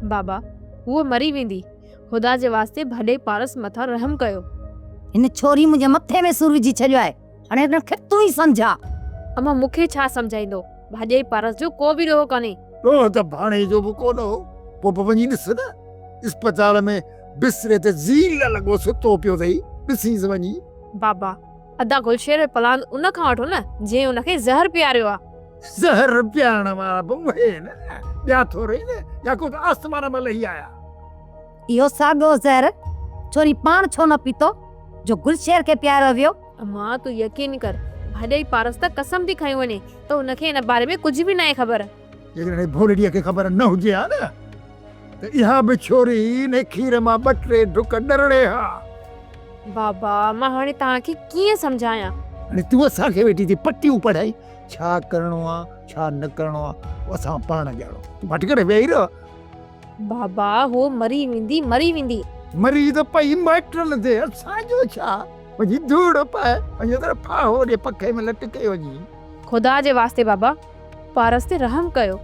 बाबा वो मरी वेंदी, खुदा जे वास्ते भले पारस मथा रहम कयो। इन छोरी मुझे मथे में सूर विझी छॾियो आहे, हाणे हिनखे तूं ई सम्झा। अम्मा मूंखे छा सम्झाईंदो, भाॼे पारस जो को बि ॾोह कान्हे। ॾोह त भाणे जो बि कोन हो। पोइ वञी ॾिस न, अस्पताल में बिस्तरे ते ज़ील लॻो सुतो पियो अथई, ॾिसीस वञी। बाबा अदा गुलशेर प्लान उन खां वठो न जंहिं उनखे ज़हर पियारियो आहे। ज़हर पियारण वारा बि उहे न, ॿिया थोरे न, या को आसमान में लही आया। इहो साॻियो ज़हर छोरी पाण छो न पीतो जो गुलशेर खे पियारियो वियो। अम्मा तूं यकीन कर, भाॼे पारस त कसम थी खई वञे त उनखे इन बारे में कुझु बि न आहे ख़बर। जेकॾहिं भोलड़ीअ खे ख़बर न हुजे हा न त इहा बि छोरी इन खीर मां 2-3 ढुक ॾरड़े हा। बाबा मां हाणे तव्हांखे कीअं सम्झायां? हाणे तूं असांखे वेठी थी पटियूं पढ़ाई, छा करिणो आहे छा न करिणो आहे असां पाण ॼाणो। तूं हट करे वेही रह। बाबा हो मरी वेंदी मरी त पई माइटनि ते, असांजो छा? वञी धूड़ पाए वञी त फाहो ॾे पखे में लटके वञी। खुदा जे वास्ते बाबा पारस ते रहम कयो।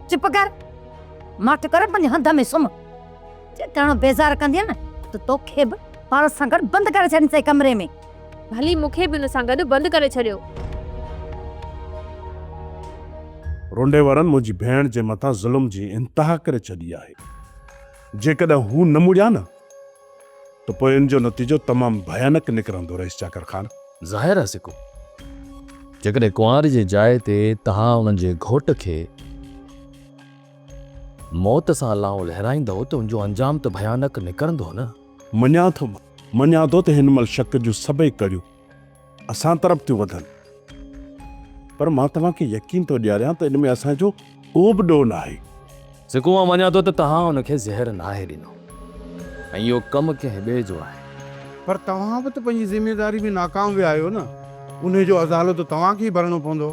चुप कर, माठ कर पंहिंजे हंध में सुम्ह। जेकॾहिं बेज़ार कंदी न त तोखे बि पारस सां गॾु बंदि करे छॾींदे कमरे में। भली मूंखे बि हुन सां गॾु बंदि करे छॾियो। रोंडे वारनि मुंहिंजी भेण जे मथां ज़ुल्म जी इंतिहा करे छॾी आहे। जेकॾहिं हू न मुड़िया न त पोइ इन जो नतीजो तमामु भयानक निकिरंदो रहीस चाकर ख़ान। ज़ाहिर आहे सिको, जेकॾहिं कुंवार जी जाइ ते तव्हां उन्हनि जे घोट खे मौत सां अलाउ लहिराईंदो त उनजो अंजाम त भयानक निकिरंदो न। मञा थो त हिन महिल शक जूं सभई करियूं असां तरफ़ थियूं वधनि, पर मां तव्हांखे यकीन थो ॾियारियां त इन में असांजो को बि ॾोह न आहे। सिको मां मञा थो त तव्हां हुनखे ज़हर नाहे ॾिनो ऐं इहो कमु कंहिं ॿिए जो आहे, पर तव्हां बि त पंहिंजी ज़िमेदारी में नाकाम विया आहियो न। उन जो अज़ालो त तव्हांखे ई भरणो पवंदो।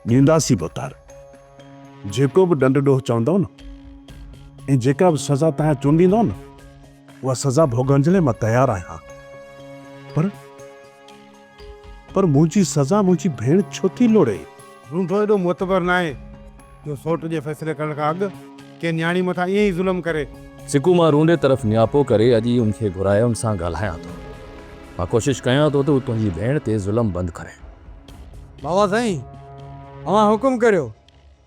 ॾींदासीं बोतार, जेको बि दंड ॾोह चवंदव न ऐं जेका बि सज़ा तव्हां चूंडींदव न उहा सज़ा भोगण जे लाइ मां तयारु आहियां। पर मुंहिंजी सज़ा मुंहिंजी भेण छो थी लोड़े? रूंठो एॾो मोतबर न आहे जो सोट जे फ़ैसिले करण खां अॻु के न्याणी मथां ईअं ई ज़ुल्म करे। सिकू मां रूंडे तरफ़ नियापो करे अॼु ई उनखे घुराए उन सां ॻाल्हायां थो। मां कोशिशि कयां थो त हू तुंहिंजी भेण ते ज़ुल्म बंदि करे। बाबा साईं, अव्हां हुकुम करियो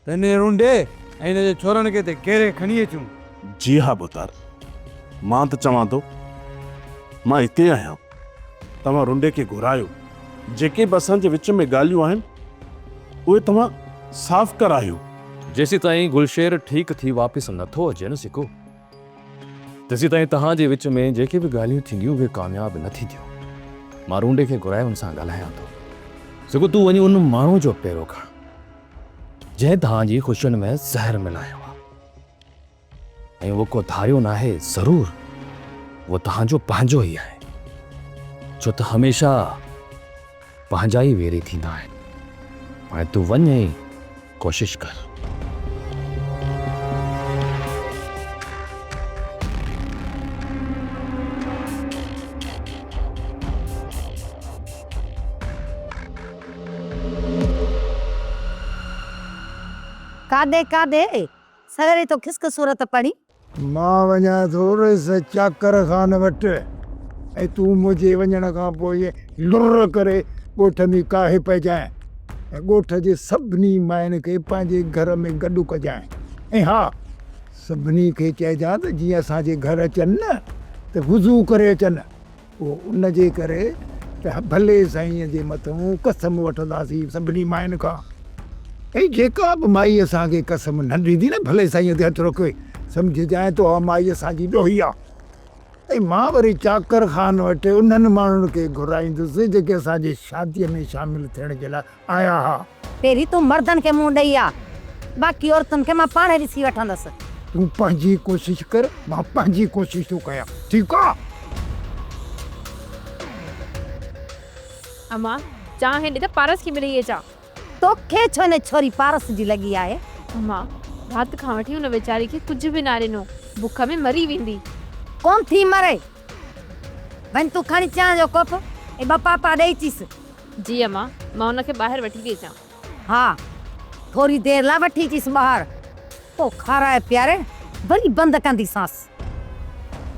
त हिन रूंडे ऐं हिन जे छोरनि खे घेरे खणी अचूं। जी हा बोतार, मां त चवां थो मां हिते आहियां, तव्हां रुंडे खे घुरायो। जेके बि असांजे विच में ॻाल्हियूं आहिनि उहे तव्हां साफ़ करायो। जेसी ताईं गुलशेर ठीक थी वापसि नथो अचे न सिको, तेसी ताईं तव्हांजे विच में जेके बि ॻाल्हियूं थींदियूं उहे कामयाबु न थींदियूं। मां रूंडे खे घुराए हुन सां ॻाल्हायां थो। सिको तूं वञी उन माण्हू जो पेरो खण जंहिं तव्हांजी ख़ुशियुनि में ज़हर मिलायो आहे, ऐं उहो को धारियो न आहे, ज़रूर उहो तव्हांजो पंहिंजो ई आहे, छो त हमेशह पंहिंजा ई वेरी थींदा आहिनि। हाणे तूं वञ ऐं कोशिश कर। कादे सवेरे तो खिसक सूरत पड़ी। मां वञा थो रस चाकर ख़ान वटि, ऐं तूं मुंहिंजे वञण खां पोइ लुर करे ॻोठ में काहे पइजांइ ऐं ॻोठ जे सभिनी माइयुनि खे पंहिंजे घर में गॾु कजांइ। ऐं हा, सभिनी खे चइजां त जीअं असांजे घर अचनि न त वुज़ू करे अचनि। उहो उन जे करे त भले साईंअ जे मथां कसम वठंदासीं सभिनी माइयुनि खां। ऐं जेका बि माई असांखे कसम न ॾींदी न भले साईंअ ते हथु रखे, सम्झजांइ त उहा माई असांजी ॾोही आहे। ऐं मां वरी चाकर ख़ान वटि उन्हनि माण्हुनि खे घुराईंदुसि जेके असांजे शादीअ में शामिलु थियण जे लाइ आया हुआ। पहिरीं तूं मर्दनि खे मुंहुं ॾेई आ, बाक़ी औरतुनि खे मां पाण ॾिसी वठंदसि। तूं पंहिंजी कोशिशि कर, मां पंहिंजी कोशिशि थो कयां, ठीकु आहे? अम्मा चाह हेॾे त पारस खे मिली अचां। तोखे छो न छोरी पारस जी लॻी आहे? अम्मा राति खां वठी हुन वीचारी खे कुझु बि न ॾिनो, बुख में मरी वेंदी। कोन थी मरे, वञ तूं खणी चांहि जो कोप ऐं ॿ पापा ॾेई अचीसि। जी अम्मा, मां हुनखे ॿाहिरि वठी थी अचां। हा, थोरी देरि लाइ वठी अचीसि ॿाहिरि, पोइ खाराए प्यारे वरी बंदि कंदीसांसि।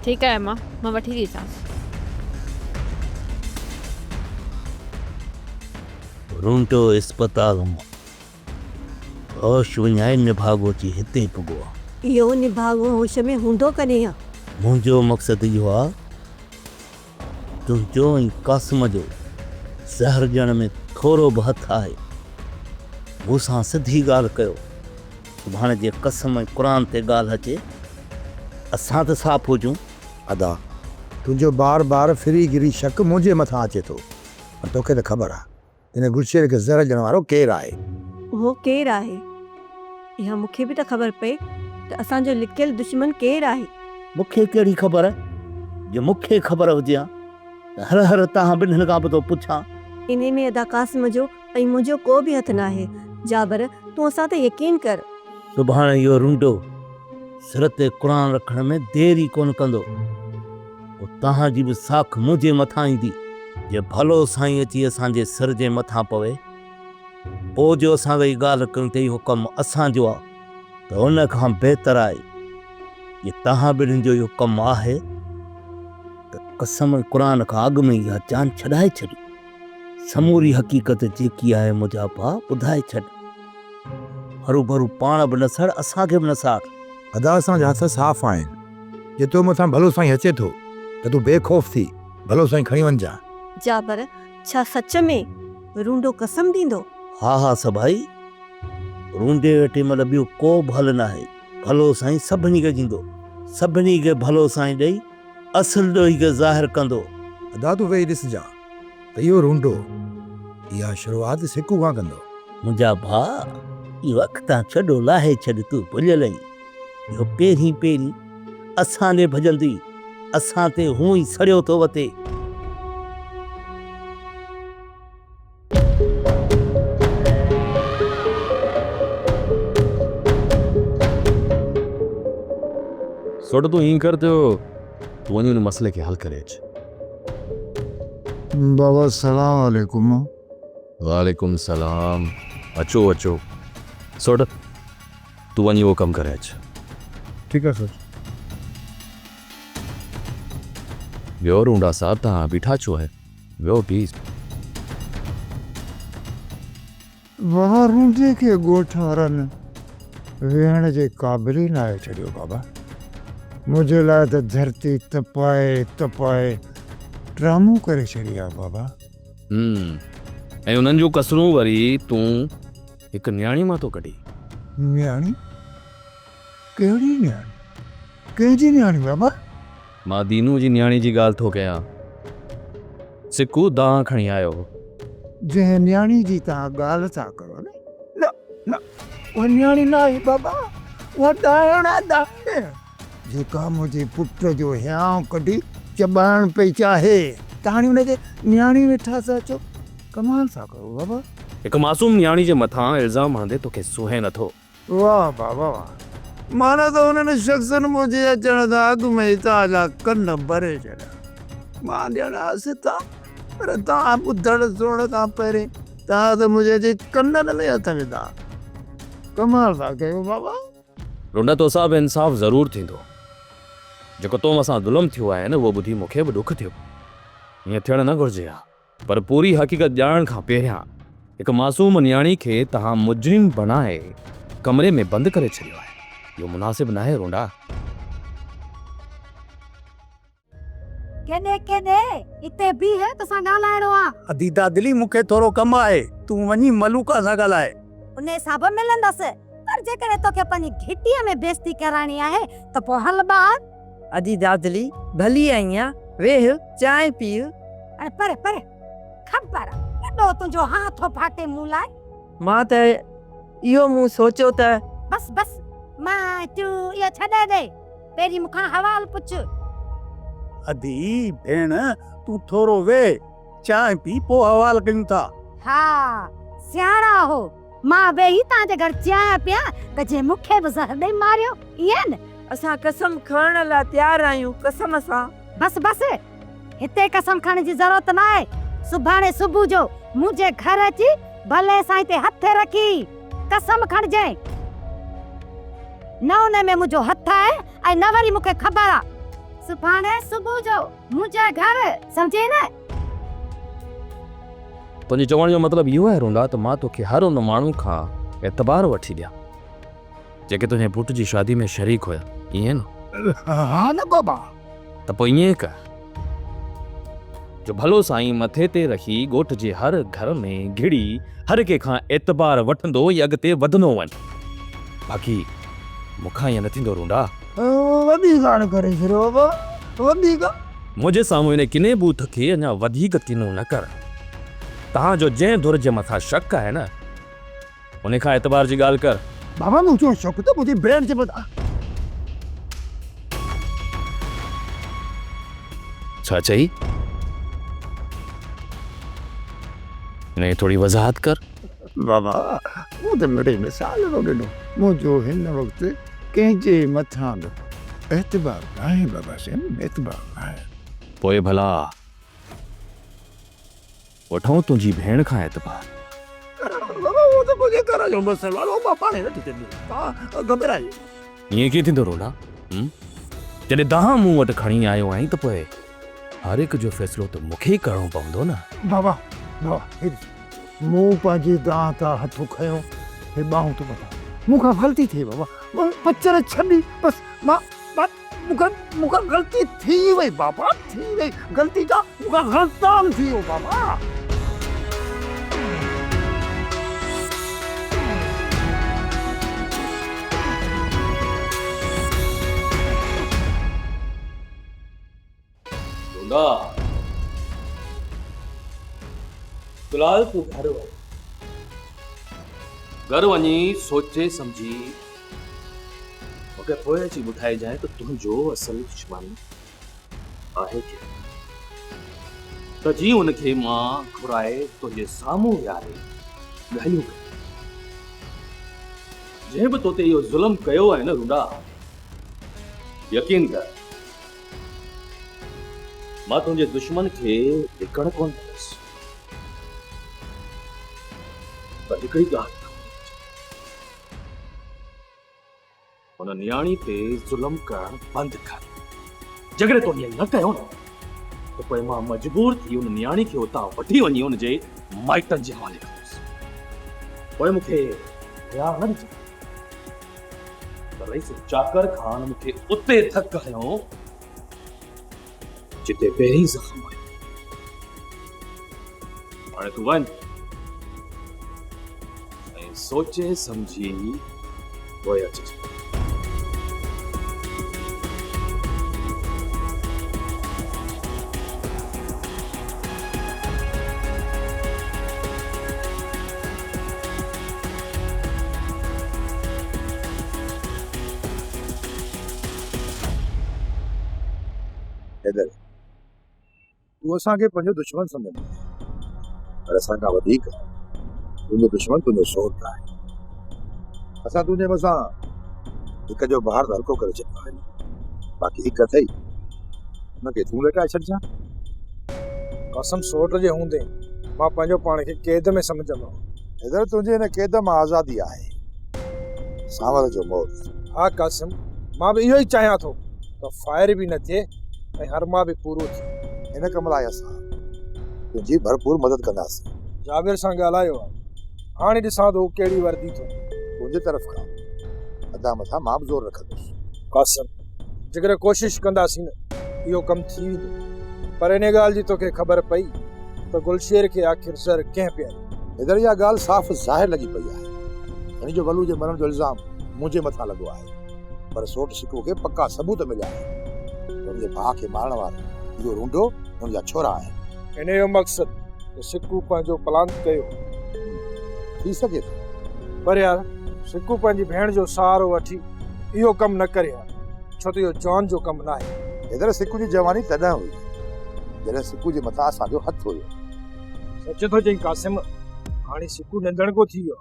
ठीकु आहे मां वठी ॾींदीसांसि। रूंटो अस्पताल मां होश विञाए निभागो अची हिते पुॻो आहे। इहो निभागो होश में हूंदो कॾहिं आहे? मुंहिंजो मक़सदु इहो आहे तुंहिंजो ऐं क़ासिम जो ज़हर ॾियण में थोरो बि हथु आहे। मूंसां सिधी ॻाल्हि कयो, सुभाणे जे क़सम ऐं क़ुर ते ॻाल्हि अचे असां त साफ़ हुजूं। अदा तुंहिंजो बार बार फिरी गिरी शक मुंहिंजे मथां अचे थो, पर तोखे त ख़बर आहे हिन गुलशेर खे ज़हर ॾियण वारो केरु आहे। उहो केरु आहे इहा मूंखे बि त ख़बर पए त असांजो लिकियलु दुश्मन केरु आहे। मूंखे कहिड़ी ख़बर आहे? जो मूंखे ख़बर हुजे हा त हर हर तव्हां ॿिन्हिनि खां बि थो पुछां। इन में अदा क़ासिम जो ऐं मुंहिंजो को बि हथु न आहे। जाबर तूं असां ते यकीन कर। सुभाणे इहो रूंडो सिर ते क़ुर रखण में देरी कोन कंदो। पोइ तव्हांजी बि साख मुंहिंजे मथां ईंदी। जे भलो साईं अची असांजे सिर जे मथां पवे, पोइ जो असां वेही ॻाल्हि कयूं त इहो कमु असांजो आहे, त उन खां बहितर आहे जे तव्हां ॿिन्हिनि जो इहो कमु आहे त क़सम क़ुर खां अॻु में इहा जान छॾाए छॾी। समूरी हक़ीक़त जेकी आहे मुंहिंजा भाउ ॿुधाए छॾ। हरू भरू पाण बि न सड़, असांखे बि न साड़। अदा असांजा हथ साफ़ आहिनि। जे तो मथां भलो साईं अचे थो त तूं बेखौफ़ थी भलो साईं खणी वञिजांइ। जाबर छा सच में रूंडो कसम ॾींदो? हा हा सभाई, रूंडे वेठे महिल ॿियो को बि हल न आहे। भलो साईं सभिनी खे ॾींदो, सभिनी खे भलो साईं ॾेई असुल ॾोही खे ज़ाहिर कंदो। अदा तूं वेही ॾिसजां त इहो रूंडो इहा शुरूआति सिकू खां कंदो। मुंहिंजा भाउ इहो अखितां छॾो लाहे छॾ, तूं भुलियल आहीं। इहो पहिरीं पहिरीं असां ॾे भॼंदी, असां ते हूअं ई सड़ियो थो वते। सोट तूं ईअं कर तूं वञी हुन मसइले खे हल करे अच। बाबा सलाम वालेकुम। वालेकुम सलाम। अचो अचो सोट तूं वञी उहो कमु करे अच। ठीकु आहे सर। वियो रूंडा साहब, तव्हां बीठा छो आहे? वियो प्लीज़। बाबा रूंडे खे ॻोठ वारनि वेहण जे क़ाबिल ई न आहे छॾियो बाबा। मुंहिंजे लाइ त धरती तपाए तपाए ड्रामो करे छॾी आहे बाबा। ऐं उन्हनि जूं कसरूं वरी तूं हिकु न्याणी मां थो कढी। न्याणी? कहिड़ी न्याणी? कंहिंजी न्याणी बाबा? मां दीनू जी न्याणी जी ॻाल्हि थो कयां। सिकू दां खणी आयो। जंहिं न्याणी जी तव्हां ॻाल्हि था करो न न उहा न्याणी न आहे बाबा, उहा दाहिणा दाहे जेका मुंहिंजे पुट जो हियांव कढी चॿाइण पई चाहे। तव्हां हुनखे न्याणी वेठा था चओ, कमाल था करो बाबा। हिकु मासूम न्याणी जे मथां इल्ज़ाम हणंदे तोखे सुहे नथो। वाह बाबा वाह। माना त हुननि शख़्सनि मुंहिंजे अचण खां अॻु में ई तव्हांजा कन भरे छॾिया। मां ॼण आसिता, पर तव्हां ॿुधण सुणण खां पहिरीं तव्हां त मुंहिंजे कननि में हथ विधा। कमाल था कयो बाबा। रूंडा तोसां बि इंसाफ़ ज़रूरु थींदो। जेको तो असां ज़ुल्म थियो आहे न, उहो ॿुधी मूंखे बि ॾुख थियो। ईअं थियणु न घुरिजे हा, पर पूरी हक़ीक़त ॼाणण खां पहिरियां हिकु मासूम न्याणी खे तव्हां मुजरिम बणाए कमरे में बंदि करे छॾियो आहे। इहो मुनासिब न आहे रूंडा। केॾे केॾे हिते बि है तोसां ॻाल्हाइणो आहे। अदीदा दिली मूंखे थोरो कमु आहे, तूं वञी मलूका सां ॻाल्हाए। उन हिसाब मिलंदसि, पर जेकॾहिं तोखे पंहिंजी घिटीअ में बेइज़ती कराइणी आहे त पोइ हल ॿाहिर। अदी दादली भली आईं, वेह चांहि पी। अरे पर ख़बर केॾो तुंहिंजो हाथ फाटे मूं लाइ। मां त इहो मूं सोचियो त बस बस मां तूं इहो छॾे दे, पहिरीं मूंखां हवाल पुछ। अदी भेण तूं थोरो वेह, चांहि पी, पोइ हवाल कयूं था। हा सियाणा हो, मां वेही तव्हांजे घर चांहि पिया त जे मूंखे बि ज़हर ॾेई मारियो, ईअं न? असां कसम खणण लाइ तयारु आहियूं, कसम सां। बस बस हिते कसम खणण जी ज़रूरत न आहे। सुभाणे सुबुह जो मुंहिंजे घर अची भले साईं ते हथ रखी कसम खणजांइ। न हुन में मुंहिंजो हथु आहे ऐं न वरी मूंखे ख़बर आहे सुभाणे सुबुह जो मुंहिंजे घर सम्झे न। तुंहिंजे चवण जो मतिलबु इहो आहे रुंडा त मां तोखे हर उन माण्हू खां एतबार वठी ॾियां जेके तुंहिंजे पुट जी शादी में शरीक हुया, ईअं न? हा न बाबा। त पोइ ईअं कर जो भलो साईं मथे ते रखी ॻोठ जे हर घर में घिड़ी हर के खां एतबार वठंदो या अॻिते वधंदो वञ। बाक़ी मूंखां ईअं न थींदो रुंडा। वॾी ॻाल्हि करे छॾियो बाबा, वधीक। मुंहिंजे साम्हूं इन किने बूथ खे अञा वधीक किनो न कर। तव्हांजो जंहिं धुर जे मथां शक आहे न उन खां एतबार जी ॻाल्हि कर। बाबा मुंहिंजो शौक़ु त मुंहिंजी भेण जे मथां। छा चई? इनजी थोरी वज़ाहत कर। बाबा मूं त मिड़े मिसाल थो ॾिनो, मुंहिंजो हिन वक़्तु कंहिंजे मथां बि एतबार नाहे बाबा सेन, एतबार नाहे। पोइ भला वठूं तुंहिंजी भेण खां एतबार। बाबा वो त मुंहिंजे घर जो मसइलो आहे, मां पाणे नथी थिए, तव्हां घबरायो। ईअं कीअं थींदो रोला? जॾहिं तव्हां मूं वटि खणी आयो आहीं त पोइ हर हिक जो फ़ैसिलो त मूंखे ई करिणो पवंदो न। बाबा बाबा मूं पंहिंजी दांह तां हथु खयो, हे ॿाहूं थो वठां, मूंखां ग़लती थी बाबा, मां पचर छॾी बसि, मूंखां ग़लती थी वई बाबा, थी वई ग़लती का मूंखां ग़लतान थी वियो बाबा। फिलहाल तू घर वञी सोचे समझी मूंखे पोइ अची ॿुधाइजांइ त तुंहिंजो असल दुश्मन आहे केरु, त जीअं उनखे मां घुराए तुंहिंजे साम्हूं विहारे ॻाल्हियूं कयूं। जंहिं बि तो ते इहो ज़ुल्म कयो आहे न रूडा, यकीन कर मां तुंहिंजे दुश्मन खे लिकण कोन कंदुसि। पर हिकिड़ी ॻाल्हि हुन नियाणी ते ज़ुल्म करणु बंदि कर। जेकॾहिं तो ईअं न कयो न त पोइ मां मजबूर थी उन नियाणी खे उतां वठी वञी हुनजे माइटनि जे हवाले कंदुसि। पोइ मूंखे प्यार न ॾिजे त रईस चाकर खान मूंखे उते धक हयो जिते पहिरीं ज़ख़्म हुयो। हाणे तूं वञ ऐं सोचे समझी पोइ अचिजे। तूं असांखे पंहिंजो दुश्मन सम्झंदो, पर असां खां वधीक तुंहिंजो दुश्मन तुंहिंजो सोट आहे। असां तुंहिंजे मथां हिक जो भार त हल्को करे छॾियो आहे, बाक़ी हिक अथई हुनखे तूं लटाए छॾिजां। कसम सोट जे हूंदे मां पंहिंजो पाण खे कैद में सम्झंदो। इधर तुंहिंजे हिन कैद मां आज़ादी आहे, सांवर जो मौत। हा कासिम, मां बि इहो ई चाहियां थो त फायर बि न थिए ऐं हर मां बि पूरो थिए। हिन कम लाइ असां तुंहिंजी भरपूर मदद कंदासीं। जाबिर सां ॻाल्हायो आहे, हाणे ॾिसां थो कहिड़ी वर्दी थो। तुंहिंजे तरफ़ खां अदा मथां मां बि ज़ोर रखंदुसि। कासिम, जेकर कोशिश कंदासीं न इहो कमु थी वेंदो, पर इन ॻाल्हि जी तोखे ख़बर पई त गुलशेर खे आख़िर सर कंहिं पिया। इधर इहा ॻाल्हि साफ़ ज़ाहिर लॻी पई आहे, हिन जो वलू जे मरण जो इल्ज़ाम मुंहिंजे मथां लॻो आहे, पर सोट शिकू खे पक्का सबूत मिलिया आहिनि। हुनजे भाउ खे मारण वारो इहो रूंडो हुनजा छोरा आहिनि। इन जो मक़सदु त सिकू पंहिंजो प्लान कयो थी सघे थो, पर यार सिकू पंहिंजी भेण जो सहारो वठी इहो कमु न करे हा, छो त इहो जॉन जो कमु न आहे। इधर सिकू जी जवानी तॾहिं हुई जॾहिं सिकू जे मथां असांजो हथु हुयो। सच थो चई कासिम, हाणे सिकू नंढड़को थी वियो।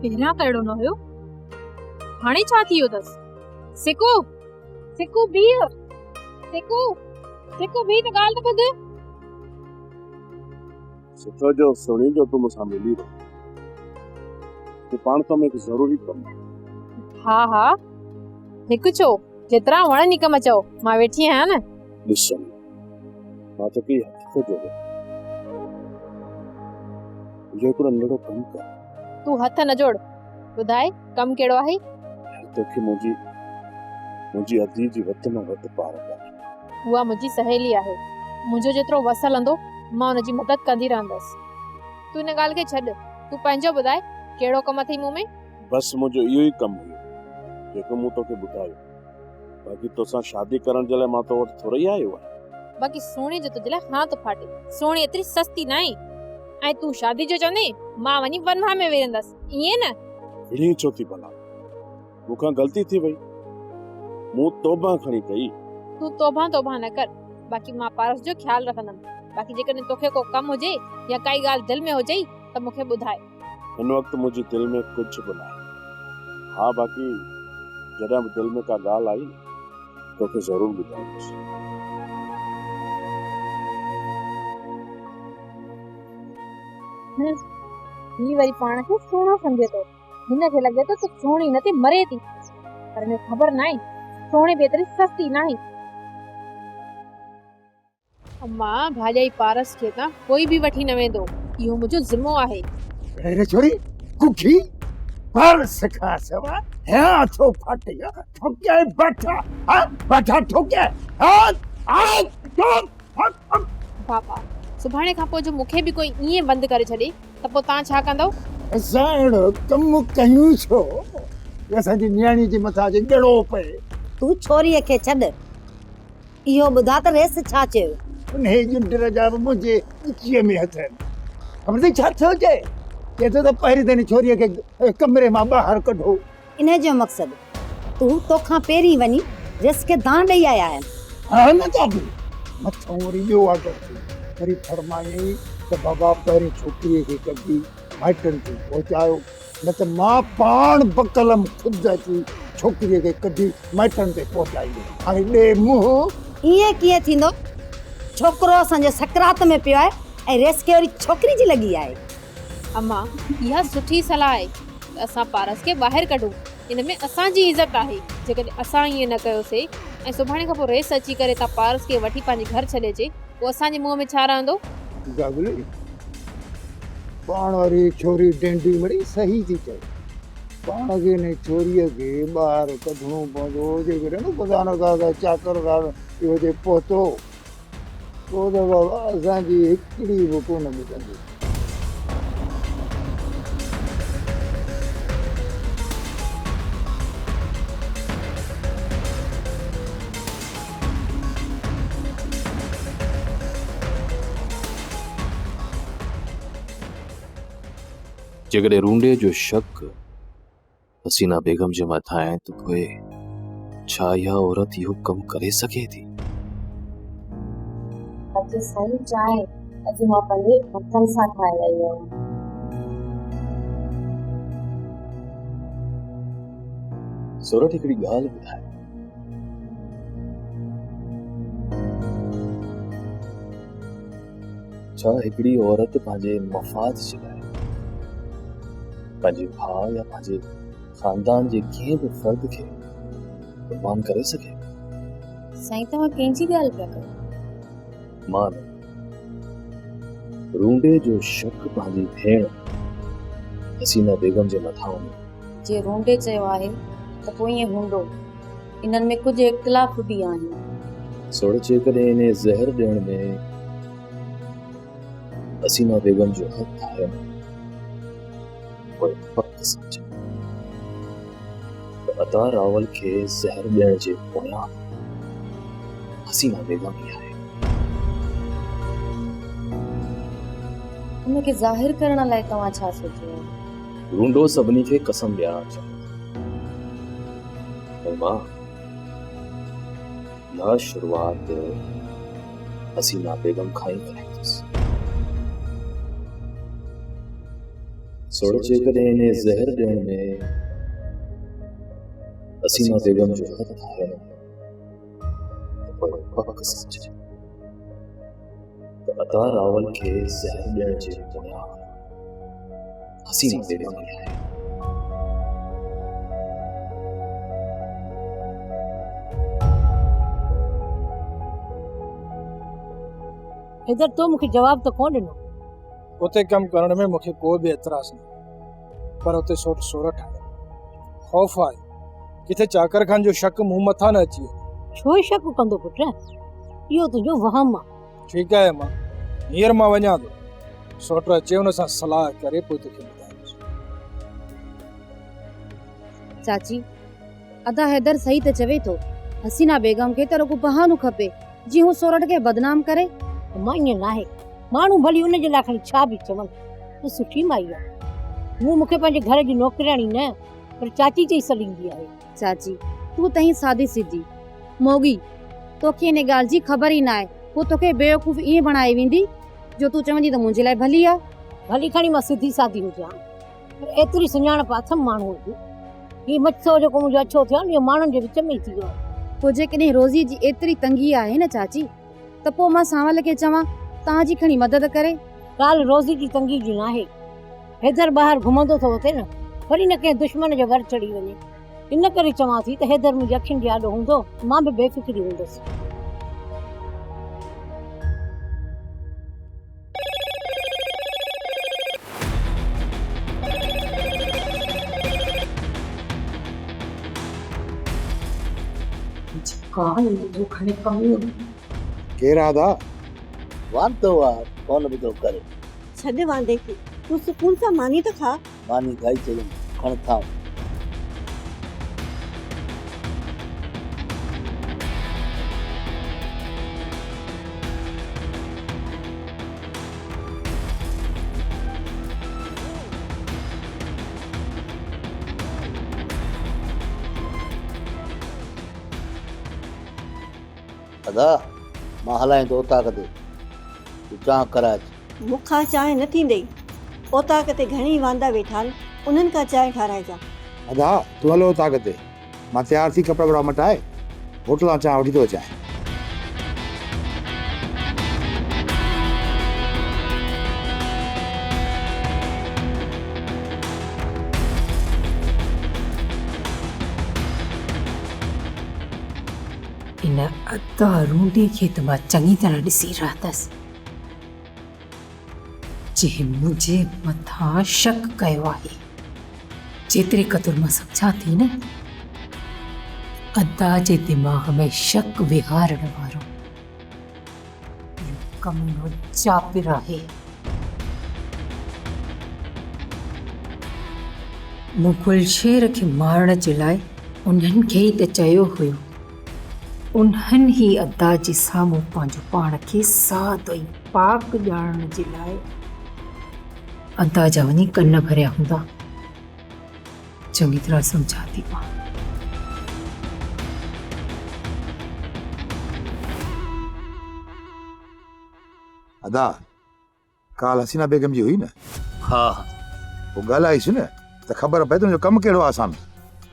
पहिरियां त अहिड़ो न हुयो, हाणे छा थी वियो अथसि? सिकू सिकू बीह, सिकू सिकू बीह त ॻाल्हि त ॿुध। सुठो जो सुणी जो तूं मूंसां मिली रहो, तूं पाण तो में हिकु ज़रूरी कमु आहे। हा हा हिकु छो, जेतिरा वणनि कम चओ, मां वेठी आहियां न। ॾिस शमी, मां तो की हथ थो जोड़े, जो हिकिड़ो नंढो कमु कर। तूं हथ न जोड़, ॿुधाए कमु कहिड़ो आहे? तोखे मुंहिंजी अधी जी वधि में वधि पार कर। उहा मुंहिंजी सहेली आहे, मुंहिंजो जेतिरो वस हलंदो मां हुनजी मदद कंदी रहंदसि। तूं हिन ॻाल्हि खे छॾ, तूं पंहिंजो ॿुधाए कहिड़ो कमु अथई मूं में? बस मुंहिंजो इहो ई कमु हुयो जेको मूं तोखे ॿुधायो। बाक़ी तोसां शादी करण जे लाइ मां तो वटि थोरो ई आयो आहियां। बाक़ी सोणे जो तुंहिंजे लाइ हाथ फाटे, सोणी एतिरी सस्ती न आहे। ऐं तूं शादी जो चवंदे मां वञी वनवा में वेहंदसि, ईअं न? विढ़ी छो थी भला, मूंखां ग़लती थी वई, मूं तौबा खणी कई। तूं तौबा न कर, बाक़ी मां पारस जो ख्याल रखंदमि। बाक़ी जेकॾहिं तोखे को कमु हुजे या काई ॻाल्हि दिलि में हुजे त मूंखे ॿुधाए। हिन वक़्तु मुंहिंजी दिलि में कुझु बि न आहे। हा बाक़ी जॾहिं बि दिलि में का ॻाल्हि आई तोखे ज़रूरु ॿुधाईंदुसि। ही वरी पाण खे सोना सम्झे थो, हिनखे लॻे थो त सोणी न थी मरे थी, पर हिन ख़बर न आहे सोणे बि एतिरी सस्ती न आहे। अम्मा भाॼाई पारस खे त कोई बि वठी न वेंदो, इहो मुंहिंजो ज़िम्मो आहे। अरे छोरी कुखी पारस खां सवा हाँ थो फाटे ठोके बैठा, हाँ बैठा ठोके, हाँ हाँ ठोक। पापा सुभाणे खां पोइ जो मूंखे बि कोई ईअं बंदि करे छॾे त पोइ तव्हां छा कंदव? असां अहिड़ो कमु कयूं छो, असांजी नियाणी जे मथां जे ॻड़ो पए। तूं छोरीअ खे छॾ, इहो ॿुधा त रेस छा चयो? उन जुंडर जा बि मुंहिंजे ऊचीअ में हथ आहिनि। ख़बर अथई छा थियो चए? चए थो त पहिरीं त हिन छोरीअ खे कमरे मां ॿाहिरि कढो। इन जो मक़सदु तूं तोखां पहिरीं वञी रेस खे दान ॾेई आया आहिनि। हा न चाबी मथां वरी ॿियो ऑर्डर थियो, वरी फरमाई त बाबा पहिरीं छोकिरीअ खे कढी माइटनि खे पहुचायो, न त मां पाण बकलम ख़ुदि अची छोकिरीअ खे कढी माइटनि ते पहुचाईंदो। हाणे ॾे मुंहुं। ईअं कीअं थींदो? छोकिरो असांजो सकरात में पियो आहे ऐं रेस खे वरी छोकिरी जी लॻी आहे। अम्मा इहा सुठी सलाह आहे त असां पारस खे ॿाहिरि कढूं, इन में असांजी इज़त आहे। जेकॾहिं असां ईअं न कयोसीं ऐं सुभाणे खां पोइ रेस अची करे तव्हां पारस खे वठी पंहिंजे घर छॾे अचे, पोइ असांजे मुंहं में छा रहंदो? गागली पाण वारी छोरी डेंडी बड़ी सही थी चए, पाण खे न छोरीअ खे ॿाहिरि कढणो पवंदो। जेकॾहिं न ख़ुदा न खां चाकर इहो जे पहुतो पोइ त बाबा असांजी हिकिड़ी बि कोन मिलंदी। जेकॾहिं रूंडे जो शक हसीना बेगम जे मथां आहे त पोइ छा इहा औरत इहो कमु करे सघे थी? अॼु साईं चांहि अॼु मां पंहिंजे हथनि सां ठाहे आई आहियां। सूरत हिकिड़ी ॻाल्हि ॿुधाए, छा हिकिड़ी औरत पंहिंजे मफ़ाद जे लाइ पंहिंजे भाउ या पंहिंजे खानदान जे कंहिं बि फ़र्द खे कुर्बान करे सघे? साईं तव्हां कंहिंजी ॻाल्हि पिया कयो? मां रूंडे जो शक पंहिंजी भेण हसीना बेगम जे मथां हुओ। जे रूंडे चयो आहे त पोइ ईअं हूंदो, इन्हनि में कुझु इख़्तिलाफ़ बि आहिनि। सोड़ जेकॾहिं इन ज़हर ॾियण में हसीना बेगम जो हथ आहे पोइ पक सम्झ त अता रावल खे ज़हर ॾियण जे पोयां हसीना बेगम ई आहे। उनखे ज़ाहिर करण लाइ तव्हां छा सोचियो? रूंडो सभिनी खे कसम ॾियणु चाहियो ऐं मां इहा शुरूआत हसीना बेगम खां ई कराईंदुसि। सोच जेकॾहिं इन ज़हर ॾियण में हसीना बेगम जो हथ आहे त पोइ पक सच त अता रावल खे ज़हर ॾियण जी बुनियाद हसीना बेगम ई आहे। इधर तो मूंखे जवाब तो कोन ॾिनो। उते कम करण में मूंखे कोई भी एतराज़ न, पर उते सोट सोरठ आहे, खौफ़ आहे किथे चाकर खान जो शक मुंह मथा न अची वञे। छो शक कंदो पुट, इहो तुंहिंजो वहम आहे। ठीकु आहे मां, हींअर मां वञा थो, सोट अचे हुन सां सलाह करे पोइ तोखे ॿुधाईंदुसि। चाची, अदा हैदर सही त चवे थो, हसीना बेगम खे त रुगो बहानो खपे जी हू सोरठ खे बदनाम करे। मां ईअं नाहे, माण्हू भली उन जे लाइ खणी छा बि चवनि, तूं सुठी माई आहे। हूअ मूंखे पंहिंजे घर जी नौकराणी न पर चाची चई सॾींदी आहे। चाची, तूं तई सादी सिधी मोगी, तोखे इन ॻाल्हि जी ख़बर ई न आहे। पोइ तोखे बेवकूफ़ ईअं बणाए वेंदी जो तूं चवंदी त मुंहिंजे लाइ भली आहे। भली खणी मां सिधी सादी हुजां, पर एतिरी सुञाणप अथमि माण्हूअ जी। हीउ मच्छो जेको मुंहिंजो अछो थियो इहो माण्हुनि जे विच में ई थी वियो आहे। पोइ जेकॾहिं रोज़ी जी एतिरी तंगी आहे न चाची, त पोइ मां सांवल खे चवां तव्हांजी खणी मदद करे। ॻाल्हि रोज़ी जी तंगी जी नाहे, हैदर ॿाहिरि घुमंदो थो अचे न, वरी न कंहिं दुश्मन जो घर चढ़ी वञे। इन करे चवां थी त हैदर मुंहिंजी अखियुनि जे आॾो हूंदो, मां बि बेफ़िक्री हूंदसि। केरु आदा? वांदो आहे कौन बि थो करे। छॾ वांदे खे, तूं सुकून सां मानी त खा। मानी खाई चलूं, खण खाऊं। अदा मां हलाए थो ओताक ते, तूं चांहि कराए। मूंखां चांहि न थींदई, ओताक ते घणी वांदा वेठा आहिनि, उन्हनि खां चांहि ठाराइजां। अदा तूं हलो ताक़त ते, मां तयार थी कपिड़ा वपड़ा मटाए होटल मां चांहि वठी थो अचां। इन अदा रूंडी खे त मां चङी तरह ॾिसी रहंदसि, जे मुंहिंजे मथां शक कयो आहे। जेतिरे क़दुरु मां सम्झां थी न, अदा जे दिमाग़ में शक विहारण वारो इहो कमीनो जाबिर आहे। मूं गुलशेर खे मारण जे लाइ उन्हनि खे ई त चयो हुयो, उन्हनि ई अदा जे साम्हूं पंहिंजो पाण खे सादो ऐं पाक ॼाणण जे लाइ अदा जा वञी कन भरिया हूंदा। चङी तरह सम्झा थी मां। अदा काल हसीना बेगम जी हुई न? हा वो ॻाल्हाईसि न त ख़बर पए तुंहिंजो कमु कहिड़ो आसान।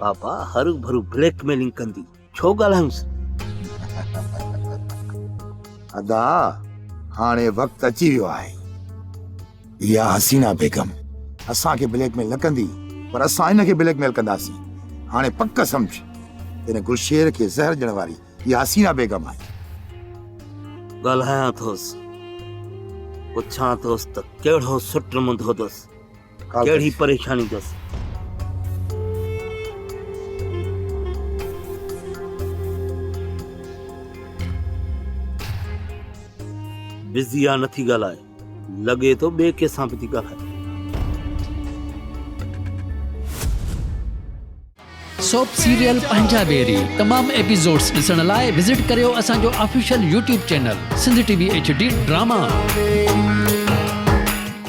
पापा हरू भरू ब्लैकमेलिंग कंदी, छो ॻाल्हायूंसि? अदा हाणे वक़्तु अची वियो आहे, इहा हसीना बेगम असांखे ब्लैकमेल न कंदी, पर असां हिनखे ब्लैकमेल कंदासीं। हाणे पक सम्झ, हिन गुलशेर खे ज़हर ॾियण वारी इहा हसीना बेगम आहे। ॻाल्हायां थोसि, पुछां थोसि त कहिड़ो सुट मुंदो अथसि, कहिड़ी परेशानी अथसि। बिज़ी आहे, नथी ॻाल्हाए, लॻे थो ॿिए कंहिंसां बि थी ॻाल्हाए। सोप सीरियल पंजाबेरी तमाम एपिसोड्स ॾिसण लाइ विज़िट करियो असांजो official YouTube channel Sindh TV HD drama.